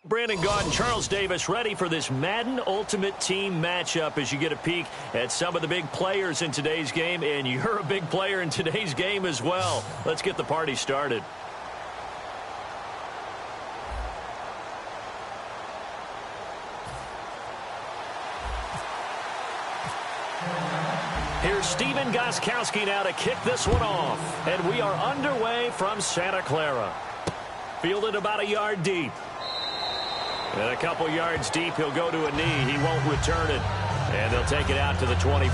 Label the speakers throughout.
Speaker 1: Brandon Gaud and Charles Davis ready for this Madden Ultimate Team matchup as you get a peek at some of the big players in today's game, and you're a big player in today's game as well. Let's get the party started. Here's Steven Gostkowski now to kick this one off, and we are underway from Santa Clara. Fielded about a yard deep. And a couple yards deep, he'll go to a knee. He won't return it. And they'll take it out to the 25.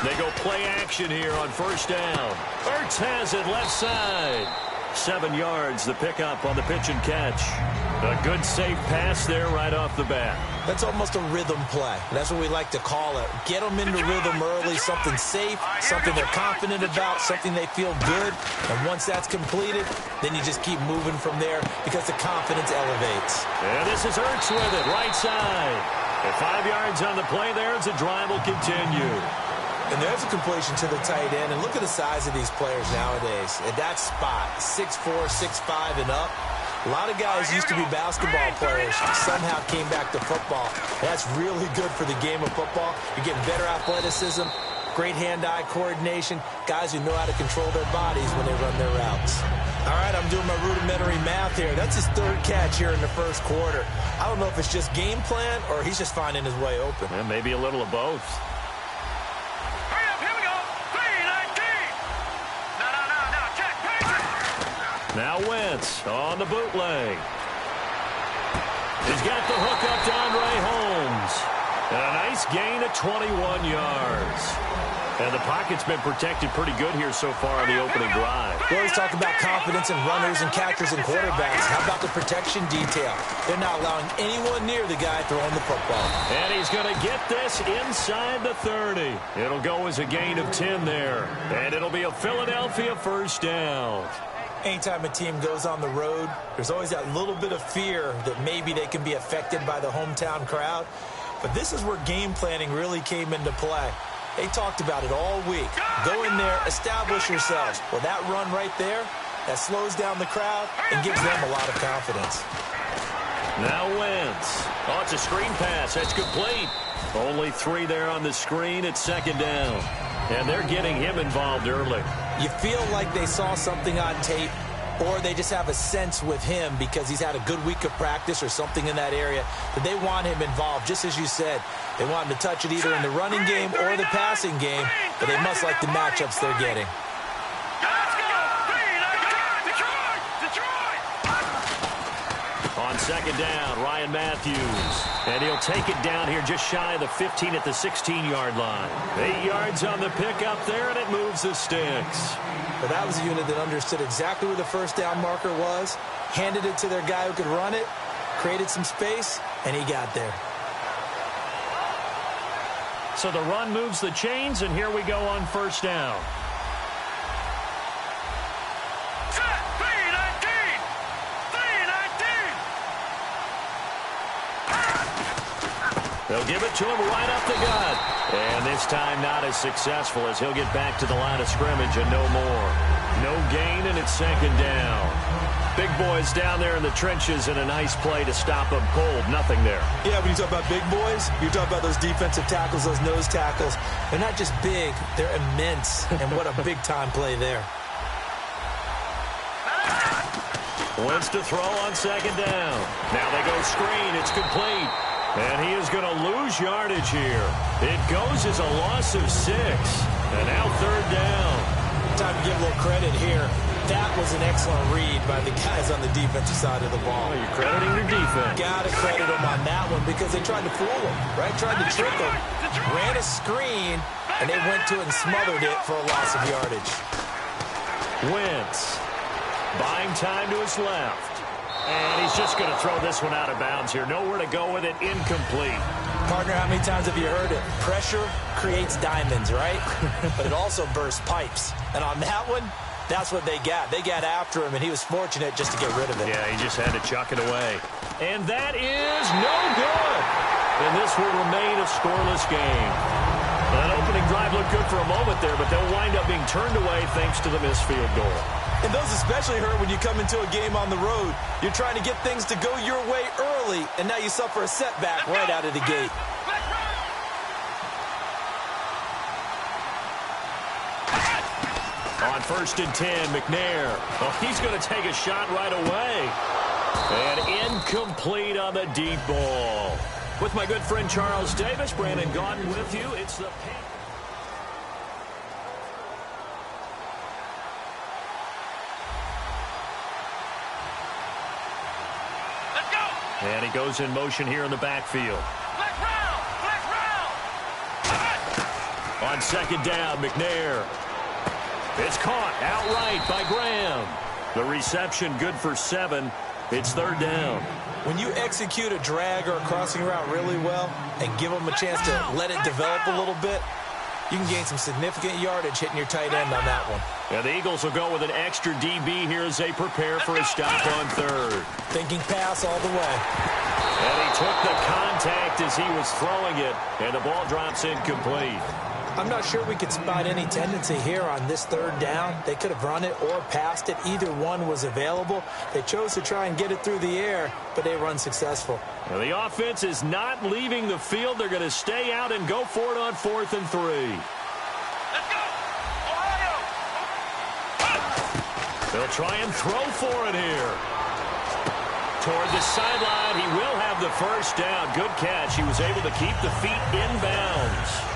Speaker 1: They go play action here on first down. Ertz has it left side. 7 yards, the pickup on the pitch and catch. A good safe pass there right off the bat.
Speaker 2: That's almost a rhythm play. That's what we like to call it. Get them into rhythm early, something safe, something they're confident about, something they feel good. And once that's completed, then you just keep moving from there because the confidence elevates.
Speaker 1: And this is Ertz with it, right side. And 5 yards on the play there as the drive will continue.
Speaker 2: And there's a completion to the tight end. And look at the size of these players nowadays. At that spot, 6'4", 6'5", and up. A lot of guys used to be basketball players, somehow came back to football. That's really good for the game of football. You're getting better athleticism, great hand-eye coordination, guys who know how to control their bodies when they run their routes. All right, I'm doing my rudimentary math here. That's his 3rd catch here in the first quarter. I don't know if it's just game plan or he's just finding his way open.
Speaker 1: Yeah, maybe a little of both. Now Wentz on the bootleg. He's got the hook up to Andre Holmes. And a nice gain of 21 yards. And the pocket's been protected pretty good here so far on the opening drive.
Speaker 2: We always talk about confidence in runners and catchers and quarterbacks. How about the protection detail? They're not allowing anyone near the guy throwing the football.
Speaker 1: And he's going to get this inside the 30. It'll go as a gain of 10 there. And it'll be a Philadelphia first down.
Speaker 2: Anytime a team goes on the road, there's always that little bit of fear that maybe they can be affected by the hometown crowd. But this is where game planning really came into play. They talked about it all week. Go in there, establish yourselves. Well, that run right there, that slows down the crowd and gives them a lot of confidence.
Speaker 1: Now Wentz. Oh, it's a screen pass. That's complete. Only 3 there on the screen at 2nd down. And they're getting him involved early.
Speaker 2: You feel like they saw something on tape, or they just have a sense with him because he's had a good week of practice or something in that area that they want him involved. Just as you said, they want him to touch it either in the running game or the passing game, but they must like the matchups they're getting.
Speaker 1: On 2nd down, Ryan Matthews. And he'll take it down here just shy of the 15 at the 16-yard line. 8 yards on the pickup there, and it moves the sticks.
Speaker 2: But that was a unit that understood exactly where the first down marker was, handed it to their guy who could run it, created some space, and he got there.
Speaker 1: So the run moves the chains, and here we go on first down. They'll give it to him right up the gut. And this time not as successful as he'll get back to the line of scrimmage and no more. No gain, and it's 2nd down. Big boys down there in the trenches, and a nice play to stop them cold. Nothing there.
Speaker 2: Yeah, when you talk about big boys, you're talking about those defensive tackles, those nose tackles. They're not just big, they're immense. And what a big-time play there.
Speaker 1: Wentz to throw on 2nd down. Now they go screen. It's complete. And he is going to lose yardage here. It goes as a loss of 6. And now 3rd down.
Speaker 2: Time to give a little credit here. That was an excellent read by the guys on the defensive side of the ball.
Speaker 1: Oh, you're crediting your defense.
Speaker 2: Got to credit them on that one because they tried to fool him, right? Tried to trick him. Ran a screen, and they went to it and smothered it for a loss of yardage.
Speaker 1: Wentz buying time to his left. And he's just going to throw this one out of bounds here. Nowhere to go with it. Incomplete.
Speaker 2: Partner, how many times have you heard it? Pressure creates diamonds, right? But it also bursts pipes. And on that one, That's what they got. They got after him, and he was fortunate just to get rid of it.
Speaker 1: Yeah, he just had to chuck it away. And that is no good. And this will remain a scoreless game. That opening drive looked good for a moment there, but they'll wind up being turned away thanks to the missed field goal.
Speaker 2: And those especially hurt when you come into a game on the road. You're trying to get things to go your way early, and now you suffer a setback right out of the gate.
Speaker 1: On 1st and 10, McNair. Oh, he's going to take a shot right away. And incomplete on the deep ball. With my good friend Charles Davis, Brandon Gaudin with you. It's the pick.
Speaker 3: Let's go.
Speaker 1: And he goes in motion here in the backfield.
Speaker 3: Flex round.
Speaker 1: On 2nd down, McNair. It's caught outright by Graham. The reception good for 7. It's 3rd down.
Speaker 2: When you execute a drag or a crossing route really well and give them a chance to let it develop a little bit, you can gain some significant yardage hitting your tight end on that one.
Speaker 1: Yeah, the Eagles will go with an extra DB here as they prepare for a stop on 3rd.
Speaker 2: Thinking pass all the way.
Speaker 1: And he took the contact as he was throwing it, and the ball drops incomplete.
Speaker 2: I'm not sure we could spot any tendency here on this 3rd down. They could have run it or passed it. Either one was available. They chose to try and get it through the air, but they were unsuccessful.
Speaker 1: Well, the offense is not leaving the field. They're going to stay out and go for it on 4th and 3.
Speaker 3: Let's go. Ohio.
Speaker 1: They'll try and throw for it here. Toward the sideline, he will have the 1st down. Good catch. He was able to keep the feet inbounds.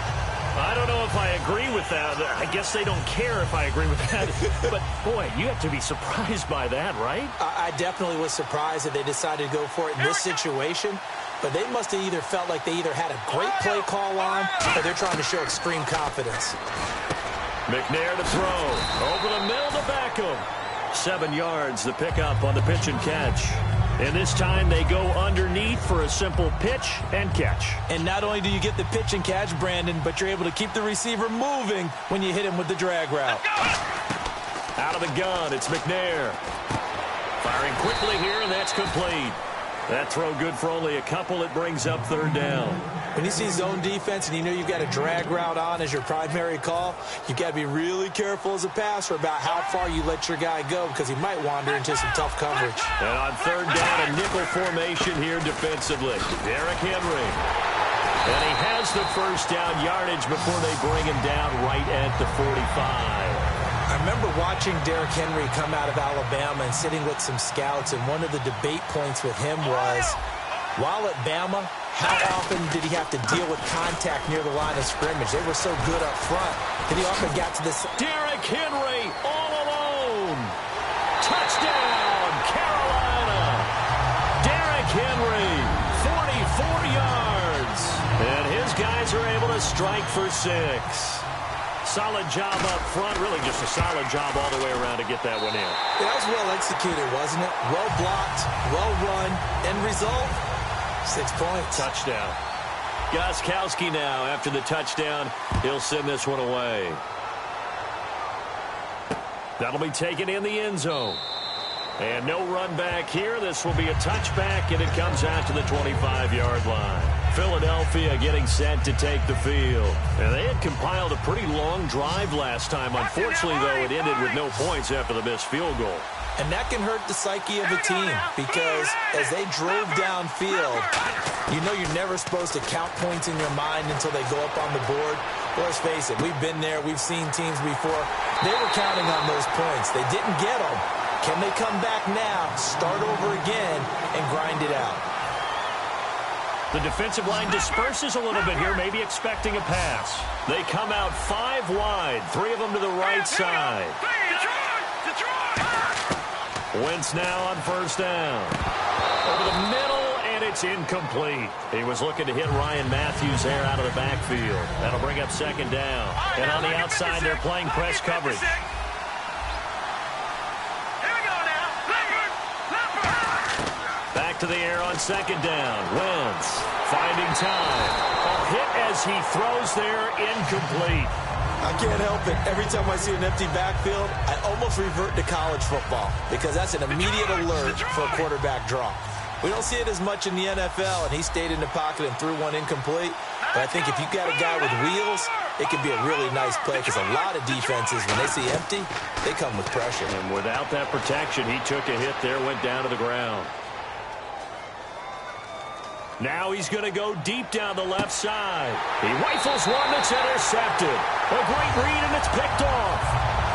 Speaker 1: I don't know if I agree with that. I guess they don't care if I agree with that. But, boy, you have to be surprised by that, right?
Speaker 2: I definitely was surprised that they decided to go for it in this situation. But they must have either felt like they either had a great play call on or they're trying to show extreme confidence.
Speaker 1: McNair to throw. Over the middle to Beckham. 7 yards, the pickup on the pitch and catch. And this time they go underneath for a simple pitch and catch.
Speaker 2: And not only do you get the pitch and catch, Brandon, but you're able to keep the receiver moving when you hit him with the drag route.
Speaker 1: Out of the gun, it's McNair. Firing quickly here, and that's complete. That throw good for only a couple. It brings up 3rd down.
Speaker 2: When you see zone defense and you know you've got a drag route on as your primary call, you've got to be really careful as a passer about how far you let your guy go because he might wander into some tough coverage.
Speaker 1: And on 3rd down, a nickel formation here defensively. Derrick Henry. And he has the 1st down yardage before they bring him down right at the 45.
Speaker 2: I remember watching Derrick Henry come out of Alabama and sitting with some scouts, and one of the debate points with him was, while at Bama, how often did he have to deal with contact near the line of scrimmage? They were so good up front that he often got to this.
Speaker 1: Derrick Henry all alone. Touchdown, Carolina. Derrick Henry, 44 yards. And his guys are able to strike for 6. Solid job up front, really just a solid job all the way around to get that one in.
Speaker 2: Yeah, that was well executed, wasn't it? Well blocked, well run, end result, 6 points.
Speaker 1: Touchdown. Gostkowski now, after the touchdown, he'll send this one away. That'll be taken in the end zone. And no run back here. This will be a touchback, and it comes out to the 25-yard line. Philadelphia getting set to take the field. And they had compiled a pretty long drive last time. Unfortunately, though, it ended with no points after the missed field goal.
Speaker 2: And that can hurt the psyche of a team because as they drove downfield, you know you're never supposed to count points in your mind until they go up on the board. Well, let's face it, we've been there. We've seen teams before. They were counting on those points. They didn't get them. Can they come back now, start over again, and grind it out?
Speaker 1: The defensive line disperses a little bit here, maybe expecting a pass. They come out 5 wide, 3 of them to the right side. Wentz now on 1st down. Over the middle, and it's incomplete. He was looking to hit Ryan Matthews there out of the backfield. That'll bring up 2nd down. And on the outside, they're playing press coverage. Back to the air on 2nd down. Wentz finding time. A hit as he throws there, incomplete.
Speaker 2: I can't help it. Every time I see an empty backfield, I almost revert to college football because that's an immediate alert for a quarterback draw. We don't see it as much in the NFL, and he stayed in the pocket and threw one incomplete. But I think if you've got a guy with wheels, it can be a really nice play because a lot of defenses, when they see empty, they come with pressure.
Speaker 1: And without that protection, he took a hit there, went down to the ground. Now he's going to go deep down the left side. He rifles one that's intercepted. A great read, and it's picked off.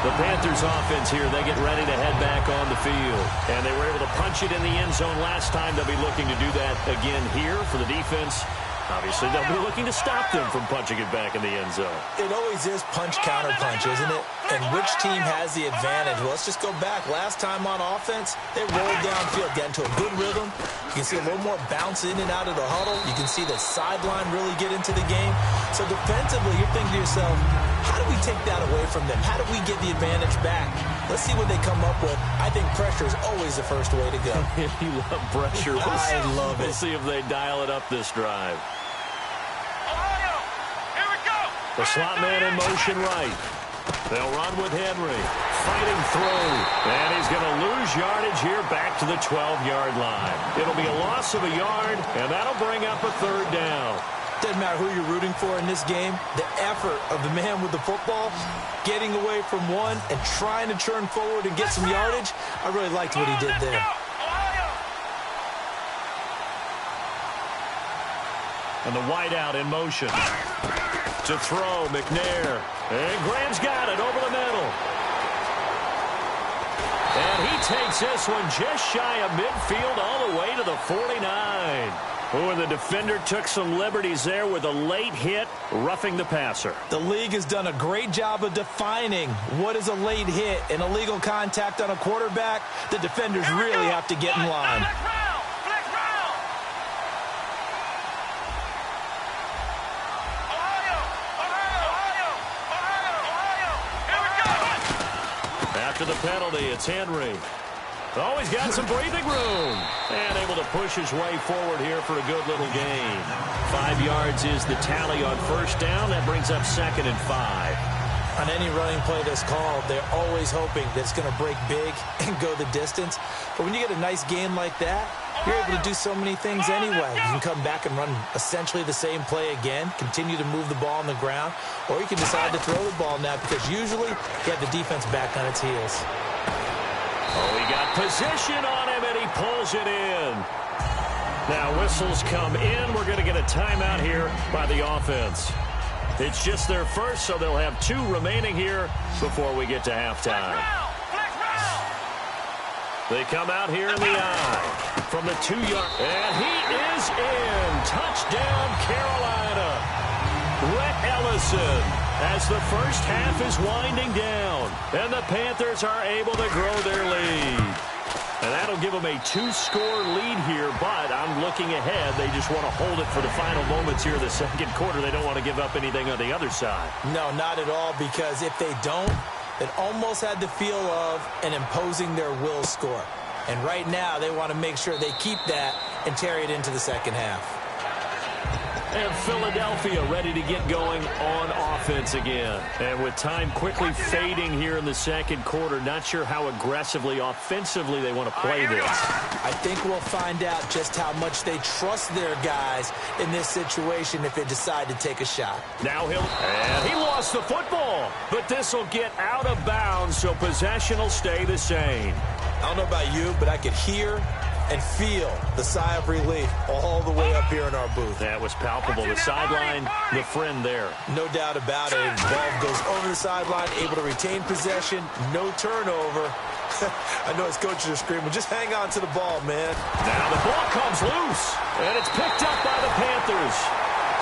Speaker 1: The Panthers offense here, they get ready to head back on the field. And they were able to punch it in the end zone last time. They'll be looking to do that again here for the defense. Obviously, they'll be looking to stop them from punching it back in the end zone.
Speaker 2: It always is punch-counter-punch, isn't it? And which team has the advantage? Well, let's just go back. Last time on offense, they rolled downfield, got into a good rhythm. You can see a little more bounce in and out of the huddle. You can see the sideline really get into the game. So defensively, you're thinking to yourself, how do we take that away from them? How do we get the advantage back? Let's see what they come up with. I think pressure is always the first way to go.
Speaker 1: You love pressure.
Speaker 2: I love it.
Speaker 1: We'll see if they dial it up this drive. The slot man in motion right. They'll run with Henry. Fighting through. And he's going to lose yardage here back to the 12-yard line. It'll be a loss of a yard, and that'll bring up a third down.
Speaker 2: Doesn't matter who you're rooting for in this game. The effort of the man with the football, getting away from one and trying to turn forward and get some yardage, I really liked what he did there.
Speaker 1: And the wideout in motion. To throw, McNair. And Graham's got it over the middle. And he takes this one just shy of midfield all the way to the 49. Oh, and the defender took some liberties there with a late hit, roughing the passer.
Speaker 2: The league has done a great job of defining what is a late hit. An illegal contact on a quarterback, the defenders really have to get in line.
Speaker 1: After the penalty, it's Henry. Oh, he's got some breathing room. And able to push his way forward here for a good little gain. 5 yards is the tally on first down. That brings up 2nd and 5.
Speaker 2: On any running play that's called, they're always hoping that it's going to break big and go the distance. But when you get a nice game like that, you're able to do so many things anyway. You can come back and run essentially the same play again, continue to move the ball on the ground, or you can decide to throw the ball now because usually you have the defense back on its heels.
Speaker 1: Oh, he got position on him, and he pulls it in. Now whistles come in. We're going to get a timeout here by the offense. It's just their first, so they'll have 2 remaining here before we get to halftime. They come out here in the eye from the 2-yard. And he is in. Touchdown, Carolina. Rhett Ellison as the first half is winding down. And the Panthers are able to grow their lead. And that'll give them a 2-score lead here, but I'm looking ahead. They just want to hold it for the final moments here in the second quarter. They don't want to give up anything on the other side.
Speaker 2: No, not at all, because if they don't, it almost had the feel of an imposing their will score. And right now, they want to make sure they keep that and carry it into the second half.
Speaker 1: And Philadelphia ready to get going on offense again. And with time quickly fading here in the second quarter, not sure how aggressively, offensively they want to play this.
Speaker 2: I think we'll find out just how much they trust their guys in this situation if they decide to take a shot.
Speaker 1: Now he lost the football, but this will get out of bounds, so possession will stay the same.
Speaker 2: I don't know about you, but I could hear and feel the sigh of relief all the way up here in our booth.
Speaker 1: That was palpable. The sideline, the friend there.
Speaker 2: No doubt about it. Ball goes over the sideline, able to retain possession, no turnover. I know his coaches are screaming, just hang on to the ball, man.
Speaker 1: Now the ball comes loose, and it's picked up by the Panthers.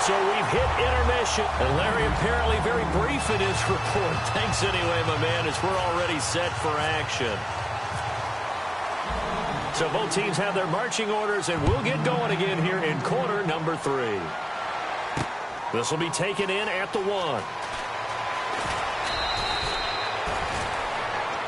Speaker 1: So we've hit intermission. And Larry apparently very brief in his report. Thanks anyway, my man, as we're already set for action. So both teams have their marching orders, and we'll get going again here in quarter number 3. This will be taken in at the 1.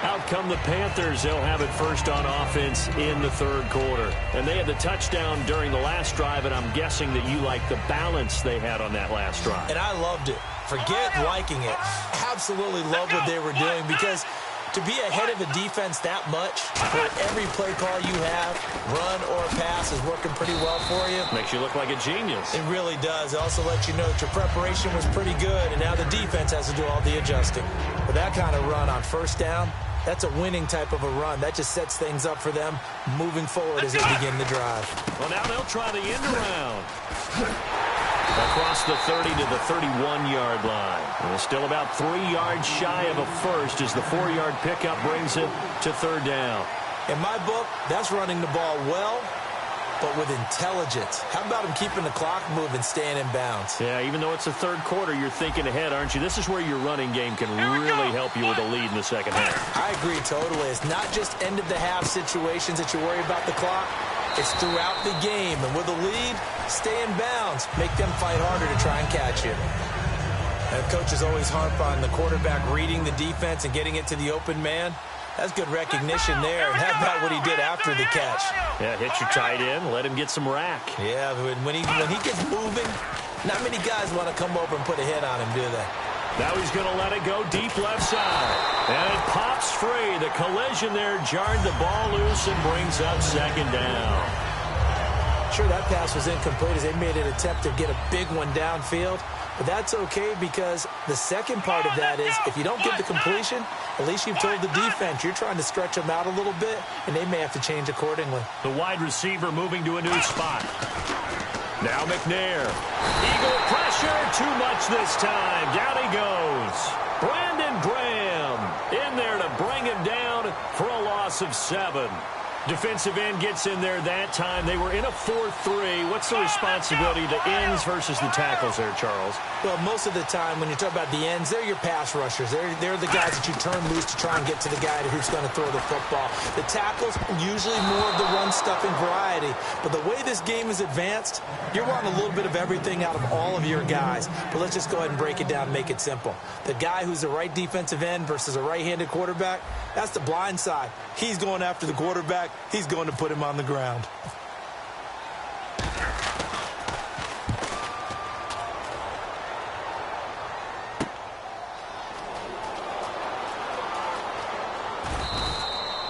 Speaker 1: Out come the Panthers. They'll have it first on offense in the third quarter. And they had the touchdown during the last drive, and I'm guessing that you like the balance they had on that last drive.
Speaker 2: And I loved it. Forget liking it. Absolutely love what they were doing, because to be ahead of a defense that much, where every play call you have, run or pass, is working pretty well for you.
Speaker 1: Makes you look like a genius.
Speaker 2: It really does. It also lets you know that your preparation was pretty good, and now the defense has to do all the adjusting. But that kind of run on first down, that's a winning type of a run. That just sets things up for them moving forward as they begin the drive.
Speaker 1: Well, now they'll try the end around. Across the 30 to the 31-yard line. And it's still about 3 yards shy of a first as the 4-yard pickup brings it to third down.
Speaker 2: In my book, that's running the ball well, but with intelligence. How about him keeping the clock moving, staying in bounds?
Speaker 1: Yeah, even though it's the third quarter, you're thinking ahead, aren't you? This is where your running game can really help you with a lead in the second half.
Speaker 2: I agree totally. It's not just end-of-the-half situations that you worry about the clock. It's throughout the game. And with a lead, stay in bounds. Make them fight harder to try and catch you. And coaches always harp on the quarterback reading the defense and getting it to the open man. That's good recognition there. And how about what he did after the catch?
Speaker 1: Yeah, hit your tight end, let him get some rack.
Speaker 2: Yeah, when he gets moving, not many guys want to come over and put a hit on him, do they?
Speaker 1: Now he's going to let it go deep left side. And it pops free. The collision there jarred the ball loose and brings up second down.
Speaker 2: Sure, that pass was incomplete as they made an attempt to get a big one downfield. But that's okay, because the second part of that is if you don't get the completion, at least you've told the defense you're trying to stretch them out a little bit, and they may have to change accordingly.
Speaker 1: The wide receiver moving to a new spot. Now McNair. Eagle pressure, too much this time. Down he goes. Brandon Graham in there to bring him down for a loss of 7. Defensive end gets in there that time. They were in a 4-3. What's the responsibility to ends versus the tackles there, Charles?
Speaker 2: Well, most of the time when you talk about the ends, they're your pass rushers. They're the guys that you turn loose to try and get to the guy who's going to throw the football. The tackles, usually more of the run-stuffing variety. But the way this game is advanced, you're wanting a little bit of everything out of all of your guys. But let's just go ahead and break it down and make it simple. The guy who's the right defensive end versus a right-handed quarterback, that's the blind side. He's going after the quarterback. He's going to put him on the ground.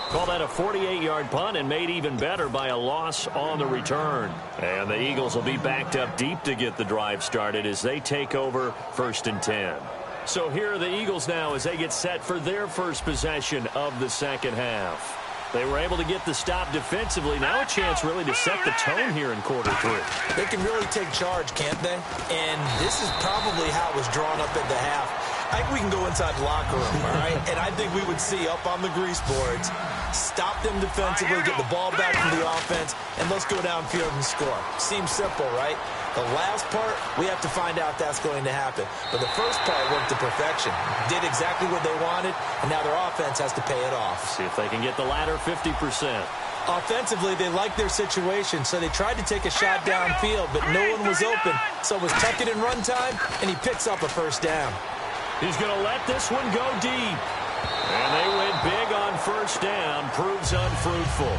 Speaker 1: Call that a 48-yard punt, and made even better by a loss on the return. And the Eagles will be backed up deep to get the drive started as they take over 1st and 10. So here are the Eagles now as they get set for their first possession of the second half. They were able to get the stop defensively. Now a chance really to set the tone here in quarter 3.
Speaker 2: They can really take charge, can't they? And this is probably how it was drawn up at the half. I think we can go inside the locker room, all right? And I think we would see up on the grease boards, stop them defensively, get the ball back from the offense, and let's go downfield and score. Seems simple, right? The last part, we have to find out that's going to happen. But the first part worked to perfection. Did exactly what they wanted, and now their offense has to pay it off.
Speaker 1: See if they can get the latter 50%.
Speaker 2: Offensively, they liked their situation, so they tried to take a shot downfield, but no one was open. So it was tuck it in run time, and he picks up a first down.
Speaker 1: He's going to let this one go deep. And they went big on first down. Proves unfruitful.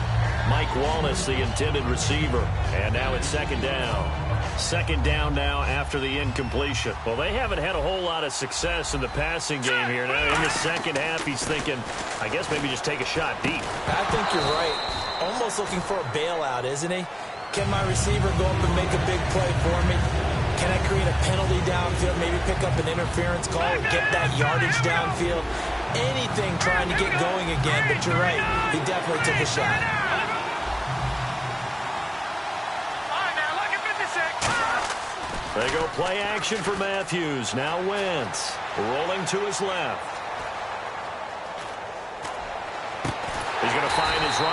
Speaker 1: Mike Wallace, the intended receiver. And now it's second down. Second down now after the incompletion. Well, they haven't had a whole lot of success in the passing game here. Now in the second half, he's thinking, I guess maybe just take a shot deep.
Speaker 2: I think you're right. Almost looking for a bailout, isn't he? Can my receiver go up and make a big play for me? Can I create a penalty downfield, maybe pick up an interference call or get that yardage downfield? Anything trying to get going again, but you're right. He definitely took a shot.
Speaker 1: They go play action for Matthews. Now Wentz rolling to his left. He's going to find his right.